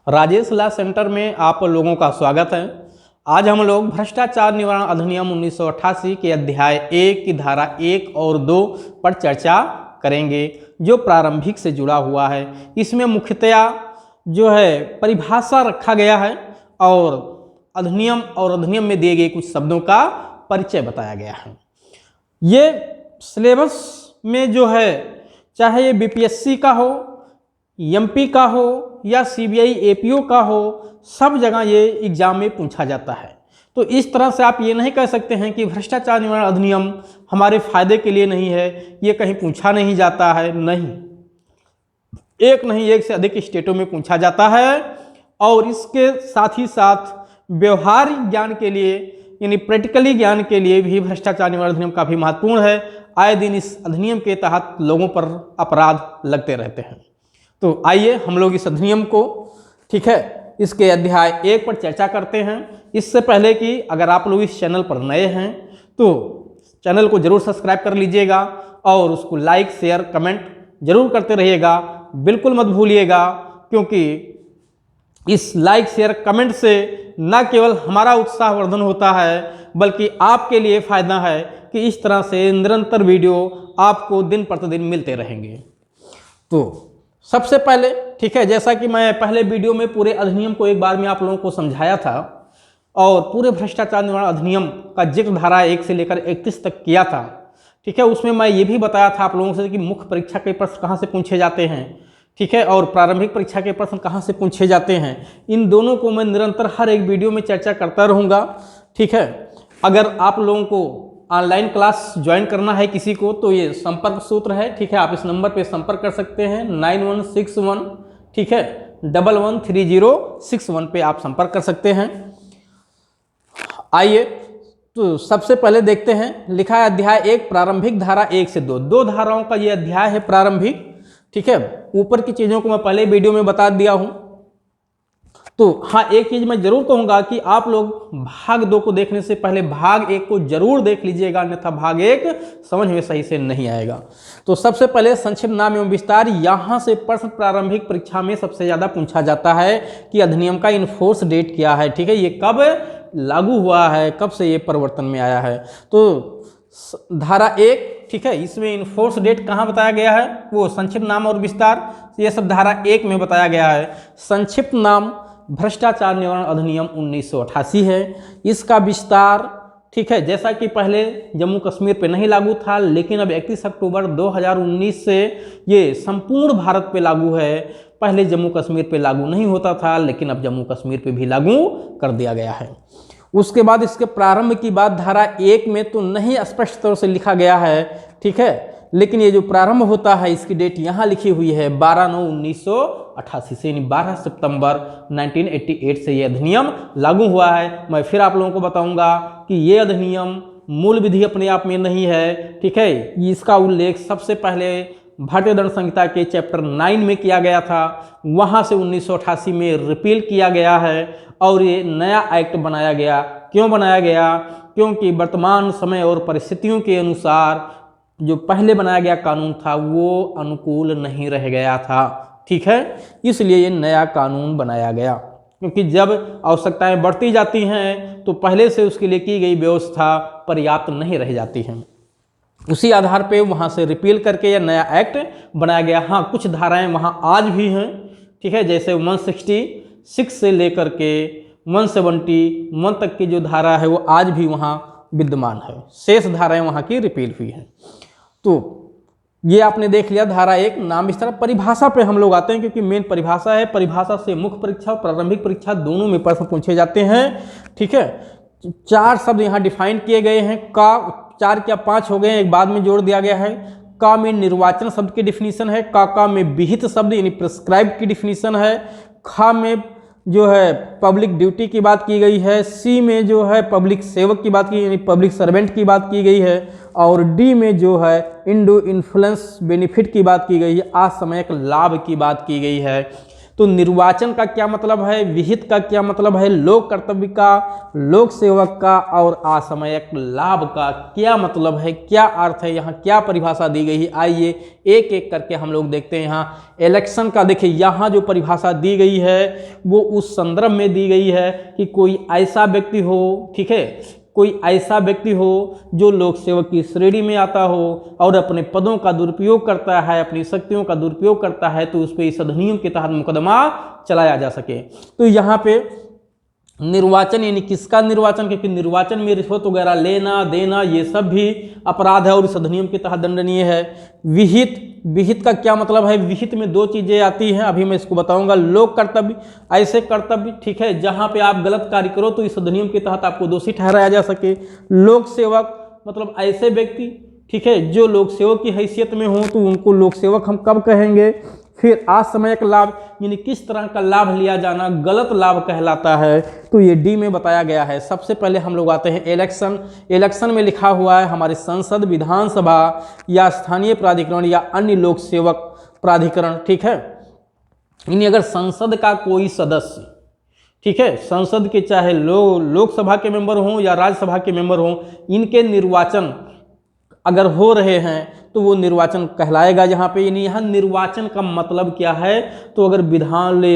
Rajesh law centre में आप लोगों का स्वागत है। आज हम लोग भ्रष्टाचार निवारण अधिनियम 1988 के अध्याय 1 की धारा 1 और 2 पर चर्चा करेंगे, जो प्रारंभिक से जुड़ा हुआ है। इसमें मुख्यतया जो है परिभाषा रखा गया है और अधिनियम में दिए गए कुछ शब्दों का परिचय बताया गया है। ये सिलेबस में जो है, चाहे ये बीपीएससी का हो, एमपी का हो या सीबीआई एपीओ का हो, सब जगह ये एग्जाम में पूछा जाता है। तो इस तरह से आप ये नहीं कह सकते हैं कि भ्रष्टाचार निवारण अधिनियम हमारे फायदे के लिए नहीं है, ये कहीं पूछा नहीं जाता है। नहीं, एक से अधिक स्टेटों में पूछा जाता है और इसके साथ ही साथ व्यवहारिक ज्ञान के लिए यानी प्रैक्टिकली ज्ञान के लिए भी भ्रष्टाचार निवारण अधिनियम काफ़ी महत्वपूर्ण है। आए दिन इस अधिनियम के तहत लोगों पर अपराध लगते रहते हैं। तो आइए हम लोग इस अधिनियम को, ठीक है, इसके अध्याय 1 पर चर्चा करते हैं। इससे पहले कि अगर आप लोग इस चैनल पर नए हैं तो चैनल को जरूर सब्सक्राइब कर लीजिएगा और उसको लाइक शेयर कमेंट जरूर करते रहिएगा, बिल्कुल मत भूलिएगा, क्योंकि इस लाइक शेयर कमेंट से न केवल हमारा उत्साहवर्धन होता है बल्कि आपके लिए फ़ायदा है कि इस तरह से निरंतर वीडियो आपको दिन प्रतिदिन मिलते रहेंगे। तो सबसे पहले, ठीक है, जैसा कि मैं पहले वीडियो में पूरे अधिनियम को एक बार में आप लोगों को समझाया था और पूरे भ्रष्टाचार निवारण अधिनियम का जिक्र धारा 1 से लेकर 31 तक किया था, ठीक है। उसमें मैं ये भी बताया था आप लोगों से कि मुख्य परीक्षा के प्रश्न कहाँ से पूछे जाते हैं, ठीक है, और प्रारंभिक परीक्षा के प्रश्न कहाँ से पूछे जाते हैं। इन दोनों को मैं निरंतर हर एक वीडियो में चर्चा करता रहूँगा, ठीक है। अगर आप लोगों को ऑनलाइन क्लास ज्वाइन करना है किसी को तो ये संपर्क सूत्र है, ठीक है, आप इस नंबर पे संपर्क कर सकते हैं 9161, ठीक है, 113061 पे आप संपर्क कर सकते हैं। आइए तो सबसे पहले देखते हैं, लिखा है अध्याय 1 प्रारंभिक धारा 1 से 2 धाराओं का ये अध्याय है प्रारंभिक, ठीक है। ऊपर की चीज़ों को मैं पहले वीडियो में बता दिया हूँ। तो हाँ, एक चीज़ मैं जरूर कहूँगा कि आप लोग भाग 2 को देखने से पहले भाग 1 को जरूर देख लीजिएगा, अन्यथा भाग 1 समझ में सही से नहीं आएगा। तो सबसे पहले संक्षिप्त नाम एवं विस्तार। यहाँ से प्रश्न प्रारंभिक परीक्षा में सबसे ज़्यादा पूछा जाता है कि अधिनियम का इन्फोर्स डेट क्या है, ठीक है, ये कब लागू हुआ है, कब से ये परिवर्तन में आया है। तो धारा 1, ठीक है, इसमें इन्फोर्स डेट कहाँ बताया गया है, वो संक्षिप्त नाम और विस्तार, ये सब धारा 1 में बताया गया है। संक्षिप्त नाम भ्रष्टाचार निवारण अधिनियम 1988 है। इसका विस्तार, ठीक है, जैसा कि पहले जम्मू कश्मीर पे नहीं लागू था, लेकिन अब 31 अक्टूबर 2019 से ये संपूर्ण भारत पे लागू है। पहले जम्मू कश्मीर पे लागू नहीं होता था, लेकिन अब जम्मू कश्मीर पे भी लागू कर दिया गया है। उसके बाद इसके प्रारंभ की बात धारा 1 में तो नहीं स्पष्ट तौर से लिखा गया है, ठीक है, लेकिन ये जो प्रारंभ होता है इसकी डेट यहाँ लिखी हुई है 12/9/1988 से, यानी 12 सितंबर 1988 से ये अधिनियम लागू हुआ है। मैं फिर आप लोगों को बताऊंगा कि ये अधिनियम मूल विधि अपने आप में नहीं है, ठीक है। इसका उल्लेख सबसे पहले भारतीय दंड संहिता के चैप्टर 9 में किया गया था, वहाँ से 1988 में रिपील किया गया है और ये नया एक्ट बनाया गया। क्यों बनाया गया? क्योंकि वर्तमान समय और परिस्थितियों के अनुसार जो पहले बनाया गया कानून था वो अनुकूल नहीं रह गया था, ठीक है, इसलिए ये नया कानून बनाया गया। क्योंकि जब आवश्यकताएं बढ़ती जाती हैं तो पहले से उसके लिए की गई व्यवस्था पर्याप्त नहीं रह जाती है, उसी आधार पे वहाँ से रिपील करके यह नया एक्ट बनाया गया। हाँ, कुछ धाराएं वहाँ आज भी हैं, ठीक है, जैसे 166 से लेकर के 171 तक की जो धारा है वो आज भी वहाँ विद्यमान है, शेष धाराएं वहाँ की रिपील हुई हैं। तो ये आपने देख लिया धारा 1 नाम विस्तार। परिभाषा पे हम लोग आते हैं, क्योंकि मेन परिभाषा है। परिभाषा से मुख्य परीक्षा और प्रारंभिक परीक्षा दोनों में प्रश्न पूछे जाते हैं, ठीक है। 4 शब्द यहाँ डिफाइन किए गए हैं। का 4 क्या 5 हो गए हैं, एक बाद में जोड़ दिया गया है। का में निर्वाचन शब्द की डिफिनीशन है, का में विहित शब्द यानी प्रिस्क्राइब की डिफिनीशन है। खा में जो है पब्लिक ड्यूटी की बात की गई है। सी में जो है पब्लिक सेवक की बात की यानी पब्लिक सर्वेंट की बात की गई है। और डी में जो है इंडू इन्फ्लुएंस बेनिफिट की बात की गई है, असमयक लाभ की बात की गई है। तो निर्वाचन का क्या मतलब है, विहित का क्या मतलब है, लोक कर्तव्य का, लोक सेवक का और असमयक लाभ का क्या मतलब है, क्या अर्थ है, यहाँ क्या परिभाषा दी गई है। आइए एक एक करके हम लोग देखते हैं। यहाँ इलेक्शन का देखिए, यहाँ जो परिभाषा दी गई है वो उस संदर्भ में दी गई है कि कोई ऐसा व्यक्ति हो, ठीक है, कोई ऐसा व्यक्ति हो जो लोक सेवक की श्रेणी में आता हो और अपने पदों का दुरुपयोग करता है, अपनी शक्तियों का दुरुपयोग करता है, तो उस पर इस अधिनियम के तहत मुकदमा चलाया जा सके। तो यहाँ पे निर्वाचन यानी किसका निर्वाचन, क्योंकि निर्वाचन में रिश्वत वगैरह लेना देना ये सब भी अपराध है और इस अधिनियम के तहत दंडनीय है। विहित, विहित का क्या मतलब है, विहित में दो चीजें आती हैं, अभी मैं इसको बताऊंगा। लोक कर्तव्य, ऐसे कर्तव्य, ठीक है, जहां पे आप गलत कार्य करो तो इस अधिनियम के तहत आपको दोषी ठहराया जा सके। लोक सेवक मतलब ऐसे व्यक्ति, ठीक है, जो लोक सेवक की हैसियत में हो तो उनको लोक सेवक हम कब कहेंगे। फिर असमयक लाभ यानी किस तरह का लाभ लिया जाना गलत लाभ कहलाता है, तो ये डी में बताया गया है। सबसे पहले हम लोग आते हैं इलेक्शन। इलेक्शन में लिखा हुआ है हमारे संसद, विधानसभा या स्थानीय प्राधिकरण या अन्य लोक सेवक प्राधिकरण, ठीक है। यानी अगर संसद का कोई सदस्य, ठीक है, संसद के चाहे लोकसभा के मेंबर हों या राज्यसभा के मेंबर हों, इनके निर्वाचन अगर हो रहे हैं तो वो निर्वाचन कहलाएगा यहाँ पे। यानी यहाँ निर्वाचन का मतलब क्या है, तो अगर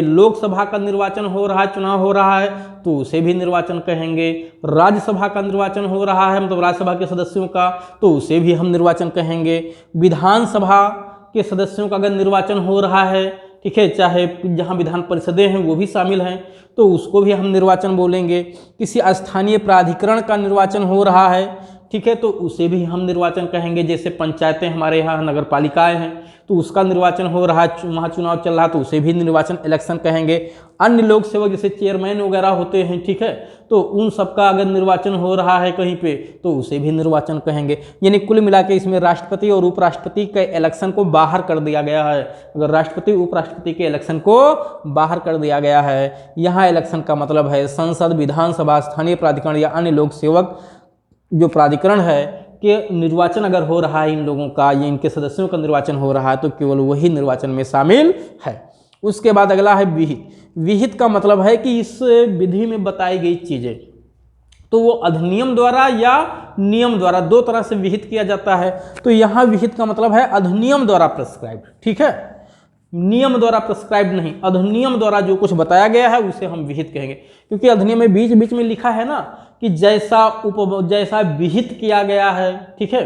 लोकसभा का निर्वाचन हो रहा है, चुनाव हो रहा है तो उसे भी निर्वाचन कहेंगे। राज्यसभा का निर्वाचन हो रहा है, मतलब राज्यसभा के सदस्यों का, तो उसे भी हम निर्वाचन कहेंगे। विधानसभा के सदस्यों का अगर निर्वाचन हो रहा है, ठीक है, चाहे जहाँ विधान परिषदें हैं वो भी शामिल हैं, तो उसको भी हम निर्वाचन बोलेंगे। किसी स्थानीय प्राधिकरण का निर्वाचन हो रहा है, ठीक है, तो उसे भी हम निर्वाचन कहेंगे। जैसे पंचायतें हमारे यहाँ नगर पालिकाएँ हैं तो उसका निर्वाचन हो रहा है, वहाँ चुनाव चल रहा है, तो उसे भी निर्वाचन इलेक्शन कहेंगे। अन्य लोक सेवक जैसे चेयरमैन वगैरह होते हैं, ठीक है, तो उन सबका अगर निर्वाचन हो रहा है कहीं पे तो उसे भी निर्वाचन कहेंगे। यानी कुल मिला के इसमें राष्ट्रपति और उपराष्ट्रपति के इलेक्शन को बाहर कर दिया गया है। अगर राष्ट्रपति उपराष्ट्रपति के इलेक्शन को बाहर कर दिया गया है। यहाँ इलेक्शन का मतलब है संसद, विधानसभा, स्थानीय प्राधिकरण या अन्य लोक सेवक जो प्राधिकरण है कि निर्वाचन अगर हो रहा है इन लोगों का या इनके सदस्यों का निर्वाचन हो रहा है तो केवल वही निर्वाचन में शामिल है। उसके बाद अगला है विहित। विहित का मतलब है कि इस विधि में बताई गई चीजें तो वो अधिनियम द्वारा या नियम द्वारा, दो तरह से विहित किया जाता है। तो यहाँ विहित का मतलब है अधिनियम द्वारा प्रेस्क्राइब्ड, ठीक है, नियम द्वारा प्रेस्क्राइब्ड नहीं, अधिनियम द्वारा जो कुछ बताया गया है उसे हम विहित कहेंगे। क्योंकि अधिनियम में बीच बीच में लिखा है ना कि जैसा विहित किया गया है, ठीक है,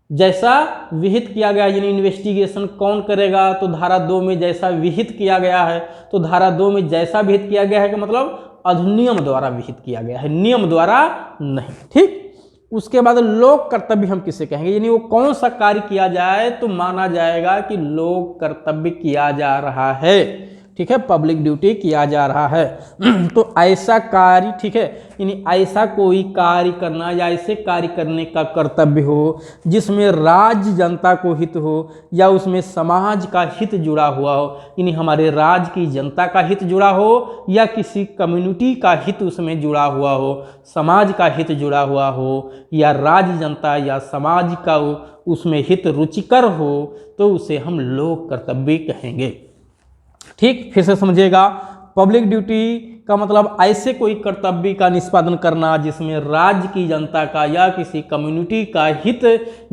जैसा विहित किया गया, यानी इन्वेस्टिगेशन कौन करेगा, तो धारा 2 में जैसा विहित किया गया है, तो धारा 2 में जैसा विहित किया गया है कि मतलब अधिनियम द्वारा विहित किया गया है, नियम द्वारा नहीं, ठीक। उसके बाद लोक कर्तव्य हम किसे कहेंगे, यानी वो कौन सा कार्य किया जाए तो माना जाएगा कि लोक कर्तव्य किया जा रहा है, ठीक है, पब्लिक ड्यूटी किया जा रहा है। तो ऐसा कार्य, ठीक है, यानी ऐसा कोई कार्य करना या ऐसे कार्य करने का कर्तव्य हो जिसमें राज्य जनता को हित हो या उसमें समाज का हित जुड़ा हुआ हो, यानी हमारे राज्य की जनता का हित जुड़ा हो या किसी कम्युनिटी का हित उसमें जुड़ा हुआ हो, समाज का हित जुड़ा हुआ हो या राज्य जनता या समाज का उसमें हित रुचिकर हो, तो उसे हम लोक कर्तव्य कहेंगे, ठीक। फिर से समझिएगा, पब्लिक ड्यूटी का मतलब ऐसे कोई कर्तव्य का निष्पादन करना जिसमें राज्य की जनता का या किसी कम्युनिटी का हित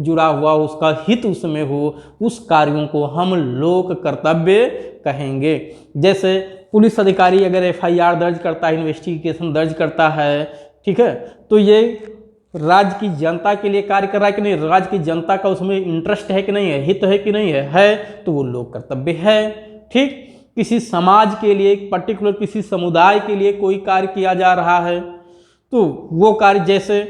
जुड़ा हुआ, उसका हित उसमें हो, उस कार्यों को हम लोक कर्तव्य कहेंगे। जैसे पुलिस अधिकारी अगर FIR दर्ज करता है, इन्वेस्टिगेशन दर्ज करता है, ठीक है, तो ये राज्य की जनता के लिए कार्य कर रहा है कि नहीं, राज्य की जनता का उसमें इंटरेस्ट है कि नहीं है, हित है कि नहीं है तो वो लोक कर्तव्य है, ठीक। किसी समाज के लिए, पर्टिकुलर किसी समुदाय के लिए कोई कार्य किया जा रहा है तो वो कार्य, जैसे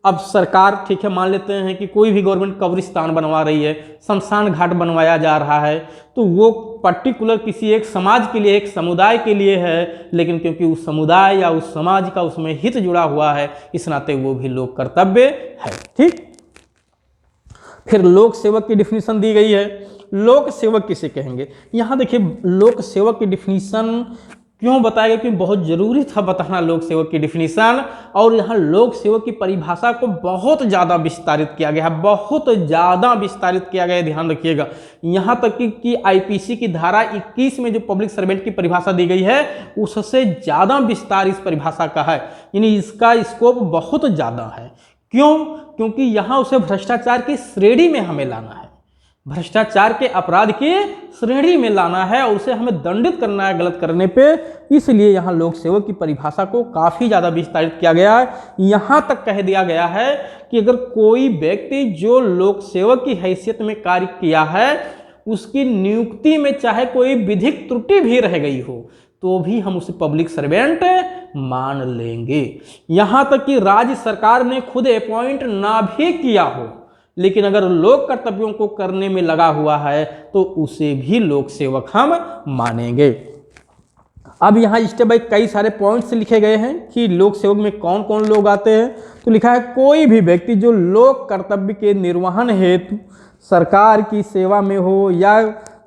अब सरकार, ठीक है, मान लेते हैं कि कोई भी गवर्नमेंट कब्रिस्तान बनवा रही है, शमशान घाट बनवाया जा रहा है, तो वो पर्टिकुलर किसी एक समाज के लिए, एक समुदाय के लिए है, लेकिन क्योंकि उस समुदाय या उस समाज का उसमें हित जुड़ा हुआ है, इस नाते वो भी लोक कर्तव्य है, ठीक। फिर लोक सेवक की डिफिनीशन दी गई है। लोक सेवक किसे कहेंगे, यहाँ देखिए लोक सेवक की डिफिनीशन क्यों बताया गया? क्योंकि बहुत जरूरी था बताना लोक सेवक की डिफिनीशन। और यहाँ लोक सेवक की परिभाषा को बहुत ज़्यादा विस्तारित किया गया है, बहुत ज़्यादा विस्तारित किया गया है, ध्यान रखिएगा। यहाँ तक कि आईपीसी की धारा 21 में जो पब्लिक सर्वेंट की परिभाषा दी गई है उससे ज़्यादा विस्तार इस परिभाषा का है, यानी इसका स्कोप बहुत ज़्यादा है। क्यों? क्योंकि यहाँ उसे भ्रष्टाचार की श्रेणी में हमें लाना है, भ्रष्टाचार के अपराध की श्रेणी में लाना है और उसे हमें दंडित करना है गलत करने पे। इसलिए यहाँ लोक सेवक की परिभाषा को काफ़ी ज़्यादा विस्तारित किया गया है। यहाँ तक कह दिया गया है कि अगर कोई व्यक्ति जो लोक सेवक की हैसियत में कार्य किया है उसकी नियुक्ति में चाहे कोई विधिक त्रुटि भी रह गई हो तो भी हम उसे पब्लिक सर्वेंट मान लेंगे। यहाँ तक कि राज्य सरकार ने खुद अपॉइंट ना भी किया हो लेकिन अगर लोक कर्तव्यों को करने में लगा हुआ है तो उसे भी लोक सेवक हम मानेंगे। अब यहाँ स्टेप बाय कई सारे पॉइंट्स लिखे गए हैं कि लोक सेवक में कौन कौन लोग आते हैं। तो लिखा है कोई भी व्यक्ति जो लोक कर्तव्य के निर्वहन हेतु सरकार की सेवा में हो या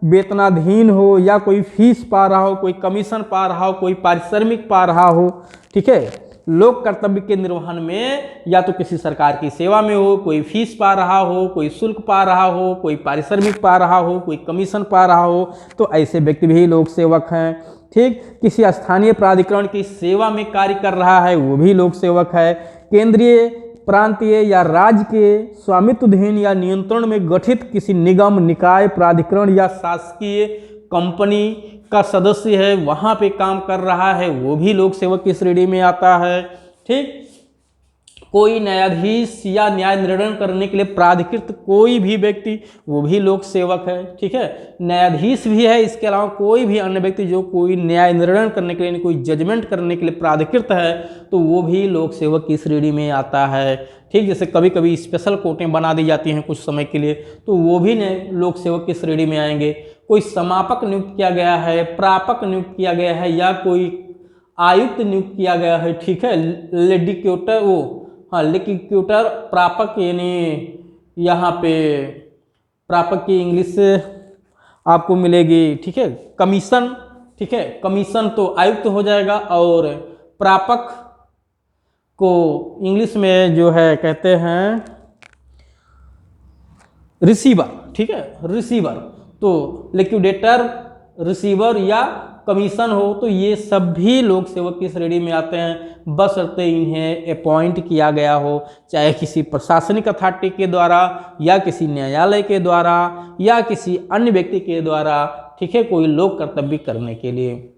वेतनाधीन हो या कोई फीस पा रहा हो, कोई कमीशन पा रहा हो, कोई पारिश्रमिक पा रहा हो, ठीक है, लोक कर्तव्य के निर्वहन में या तो किसी सरकार की सेवा में हो, कोई फीस पा रहा हो, कोई शुल्क पा रहा हो, कोई पारिश्रमिक पा रहा हो, कोई कमीशन पा रहा हो, तो ऐसे व्यक्ति भी लोक सेवक हैं। ठीक, किसी स्थानीय प्राधिकरण की सेवा में कार्य कर रहा है वो भी लोक सेवक है। केंद्रीय, प्रांतीय या राज्य के स्वामित्वाधीन या नियंत्रण में गठित किसी निगम, निकाय, प्राधिकरण या शासकीय कंपनी का सदस्य है, वहाँ पे काम कर रहा है, वो भी लोक सेवक की श्रेणी में आता है। ठीक, कोई न्यायाधीश या न्याय निर्णय करने के लिए प्राधिकृत कोई भी व्यक्ति वो भी लोक सेवक है। ठीक है, न्यायाधीश भी है, इसके अलावा कोई भी अन्य व्यक्ति जो कोई न्याय निर्णय करने के लिए, कोई जजमेंट करने के लिए प्राधिकृत है तो वो भी लोक सेवक की श्रेणी में आता है। ठीक, जैसे कभी कभी स्पेशल कोर्टें बना दी जाती हैं कुछ समय के लिए तो वो भी लोक सेवक की श्रेणी में आएंगे। कोई समापक नियुक्त किया गया है, प्रापक नियुक्त किया गया है या कोई आयुक्त नियुक्त किया गया है, ठीक है, लेडिक्यूटर, वो हाँ लेडिक्यूटर, प्रापक, यानी यहाँ पे प्रापक की इंग्लिश आपको मिलेगी, ठीक है, कमीशन। ठीक है, कमीशन तो आयुक्त हो जाएगा और प्रापक को इंग्लिश में जो है कहते हैं रिसीवर। ठीक है, रिसीवर, तो लिक्विडेटर, रिसीवर या कमीशन हो तो ये सब भी लोक सेवक की श्रेणी में आते हैं, बशर्ते इन्हें अपॉइंट किया गया हो, चाहे किसी प्रशासनिक अथॉरिटी के द्वारा या किसी न्यायालय के द्वारा या किसी अन्य व्यक्ति के द्वारा। ठीक है, कोई लोक कर्तव्य करने के लिए।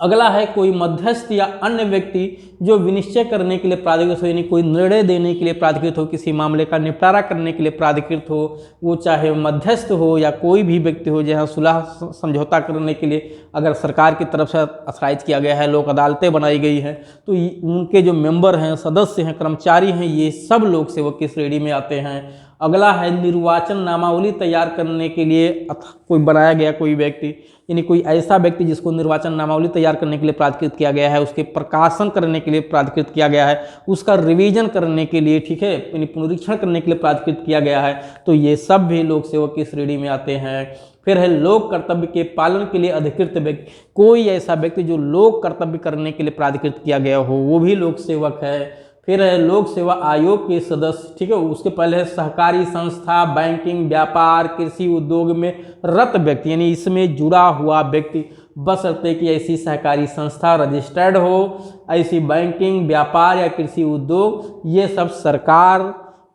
अगला है कोई मध्यस्थ या अन्य व्यक्ति जो विनिश्चय करने के लिए प्राधिकृत हो, यानी कोई निर्णय देने के लिए प्राधिकृत हो, किसी मामले का निपटारा करने के लिए प्राधिकृत हो, वो चाहे मध्यस्थ हो या कोई भी व्यक्ति हो, जहाँ सुलह समझौता करने के लिए अगर सरकार की तरफ से अथराइज किया गया है, लोक अदालतें बनाई गई हैं तो उनके जो मेंबर हैं, सदस्य हैं, कर्मचारी हैं, ये सब लोक सेवक की श्रेणी में आते हैं। अगला है निर्वाचन नामावली तैयार करने के लिए कोई बनाया गया कोई व्यक्ति, यानी कोई ऐसा व्यक्ति जिसको निर्वाचन नामावली तैयार करने के लिए प्राधिकृत किया गया है, उसके प्रकाशन करने के लिए प्राधिकृत किया गया है, उसका रिवीजन करने के लिए, ठीक है, यानी पुनरीक्षण करने के लिए प्राधिकृत किया गया है, तो ये सब भी लोक सेवक की श्रेणी में आते हैं। फिर है लोक कर्तव्य के पालन के लिए अधिकृत व्यक्ति, कोई ऐसा व्यक्ति जो लोक कर्तव्य करने के लिए प्राधिकृत किया गया हो वो भी लोक सेवक है। फिर है लोक सेवा आयोग के सदस्य, ठीक है, उसके पहले है सहकारी संस्था, बैंकिंग, व्यापार, कृषि उद्योग में रत व्यक्ति, यानी इसमें जुड़ा हुआ व्यक्ति, बशर्ते कि ऐसी सहकारी संस्था रजिस्टर्ड हो, ऐसी बैंकिंग, व्यापार या कृषि उद्योग ये सब सरकार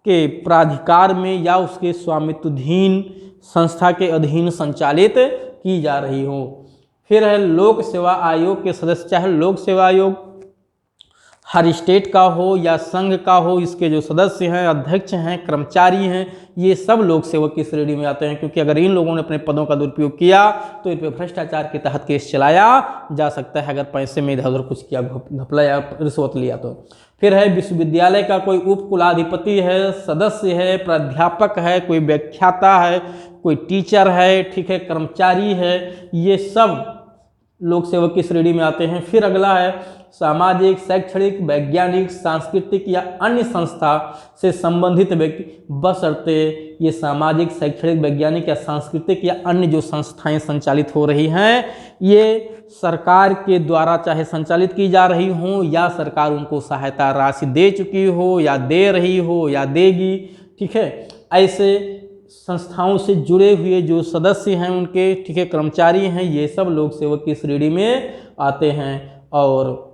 के प्राधिकार में या उसके स्वामित्वाधीन संस्था के अधीन संचालित की जा रही हो। फिर है लोक सेवा आयोग के सदस्य, चाहे लोक सेवा आयोग हर स्टेट का हो या संघ का हो, इसके जो सदस्य हैं, अध्यक्ष हैं, कर्मचारी हैं, ये सब लोक सेवक की श्रेणी में आते हैं, क्योंकि अगर इन लोगों ने अपने पदों का दुरुपयोग किया तो इन पर भ्रष्टाचार के तहत केस चलाया जा सकता है, अगर पैसे में इधर उधर कुछ किया, घपला या रिश्वत लिया तो। फिर है विश्वविद्यालय का कोई उप कुलाधिपति है, सदस्य है, प्राध्यापक है, कोई व्याख्याता है, कोई टीचर है, ठीक है, कर्मचारी है, ये सब लोक सेवक की श्रेणी में आते हैं। फिर अगला है सामाजिक, शैक्षणिक, वैज्ञानिक, सांस्कृतिक या अन्य संस्था से संबंधित व्यक्ति, बशर्ते ये सामाजिक, शैक्षणिक, वैज्ञानिक या सांस्कृतिक या अन्य जो संस्थाएं संचालित हो रही हैं ये सरकार के द्वारा चाहे संचालित की जा रही हों या सरकार उनको सहायता राशि दे चुकी हो या दे रही हो या देगी, ठीक है, ऐसे संस्थाओं से जुड़े हुए जो सदस्य हैं उनके, ठीक है, कर्मचारी हैं, ये सब लोक सेवक की श्रेणी में आते हैं। और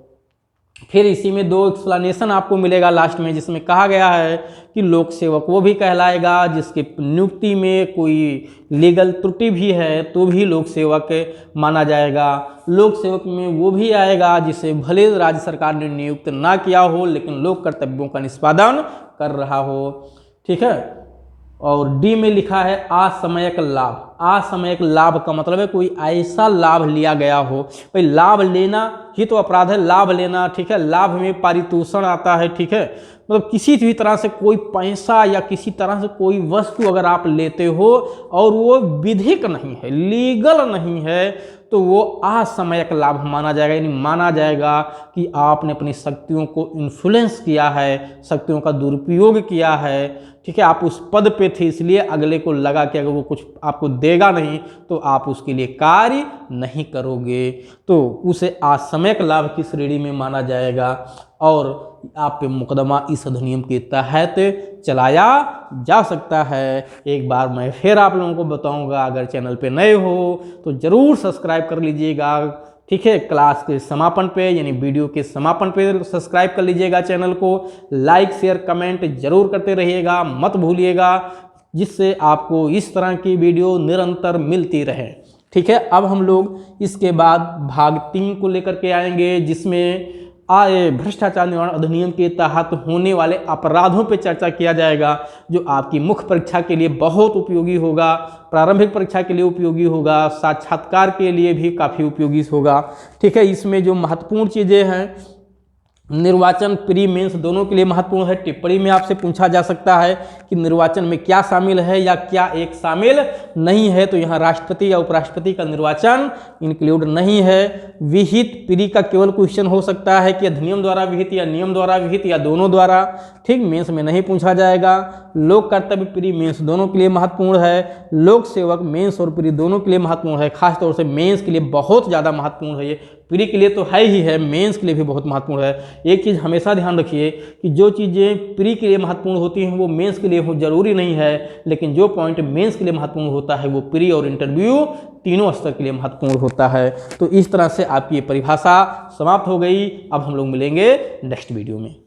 फिर इसी में 2 एक्सप्लेनेशन आपको मिलेगा लास्ट में, जिसमें कहा गया है कि लोक सेवक वो भी कहलाएगा जिसकी नियुक्ति में कोई लीगल त्रुटि भी है तो भी लोक सेवक माना जाएगा। लोक सेवक में वो भी आएगा जिसे भले राज्य सरकार ने नियुक्त ना किया हो लेकिन लोक कर्तव्यों का निष्पादन कर रहा हो, ठीक है। और डी में लिखा है असमयक लाभ। असमयक लाभ का मतलब है कोई ऐसा लाभ लिया गया हो, भाई लाभ लेना ही तो अपराध है, लाभ लेना, ठीक है। लाभ में पारितोषण आता है, ठीक है, मतलब किसी भी तरह से कोई पैसा या किसी तरह से कोई वस्तु अगर आप लेते हो और वो विधिक नहीं है, लीगल नहीं है, तो वो असमयक लाभ माना जाएगा। यानी माना जाएगा कि आपने अपनी शक्तियों को इन्फ्लुएंस किया है, शक्तियों का दुरुपयोग किया है, ठीक है। आप उस पद पे थे इसलिए अगले को लगा कि अगर वो कुछ आपको देगा नहीं तो आप उसके लिए कार्य नहीं करोगे, तो उसे असमयक लाभ की श्रेणी में माना जाएगा और आप पे मुकदमा इस अधिनियम के तहत चलाया जा सकता है। एक बार मैं फिर आप लोगों को बताऊंगा, अगर चैनल पे नए हो तो ज़रूर सब्सक्राइब कर लीजिएगा, ठीक है। क्लास के समापन पे यानी वीडियो के समापन पे सब्सक्राइब कर लीजिएगा चैनल को, लाइक शेयर कमेंट जरूर करते रहिएगा, मत भूलिएगा, जिससे आपको इस तरह की वीडियो निरंतर मिलती रहे, ठीक है। अब हम लोग इसके बाद भाग 3 को लेकर के आएंगे, जिसमें भ्रष्टाचार निवारण अधिनियम के तहत होने वाले अपराधों पे चर्चा किया जाएगा, जो आपकी मुख्य परीक्षा के लिए बहुत उपयोगी होगा, प्रारंभिक परीक्षा के लिए उपयोगी होगा, साक्षात्कार के लिए भी काफ़ी उपयोगी होगा, ठीक है। इसमें जो महत्वपूर्ण चीज़ें हैं, निर्वाचन प्री मेंस दोनों के लिए महत्वपूर्ण है। टिप्पणी में आपसे पूछा जा सकता है कि निर्वाचन में क्या शामिल है या क्या एक शामिल नहीं है, तो यहाँ राष्ट्रपति या उपराष्ट्रपति का निर्वाचन इंक्लूड नहीं है। विहित प्री का केवल क्वेश्चन हो सकता है कि अधिनियम द्वारा विहित या नियम द्वारा विहित या दोनों द्वारा, ठीक, मेंस में नहीं पूछा जाएगा। लोक कर्तव्य प्री मेंस दोनों के लिए महत्वपूर्ण है। लोक सेवक मेंस और प्री दोनों के लिए महत्वपूर्ण है, खासतौर से मेंस के लिए बहुत ज़्यादा महत्वपूर्ण है। ये प्री के लिए तो है ही है, मेंस के लिए भी बहुत महत्वपूर्ण है। एक चीज़ हमेशा ध्यान रखिए कि जो चीज़ें प्री के लिए महत्वपूर्ण होती हैं वो मेंस के लिए हो जरूरी नहीं है, लेकिन जो पॉइंट मेंस के लिए महत्वपूर्ण होता है वो प्री और इंटरव्यू तीनों स्तर के लिए महत्वपूर्ण होता है। तो इस तरह से आपकी ये परिभाषा समाप्त हो गई। अब हम लोग मिलेंगे नेक्स्ट वीडियो में।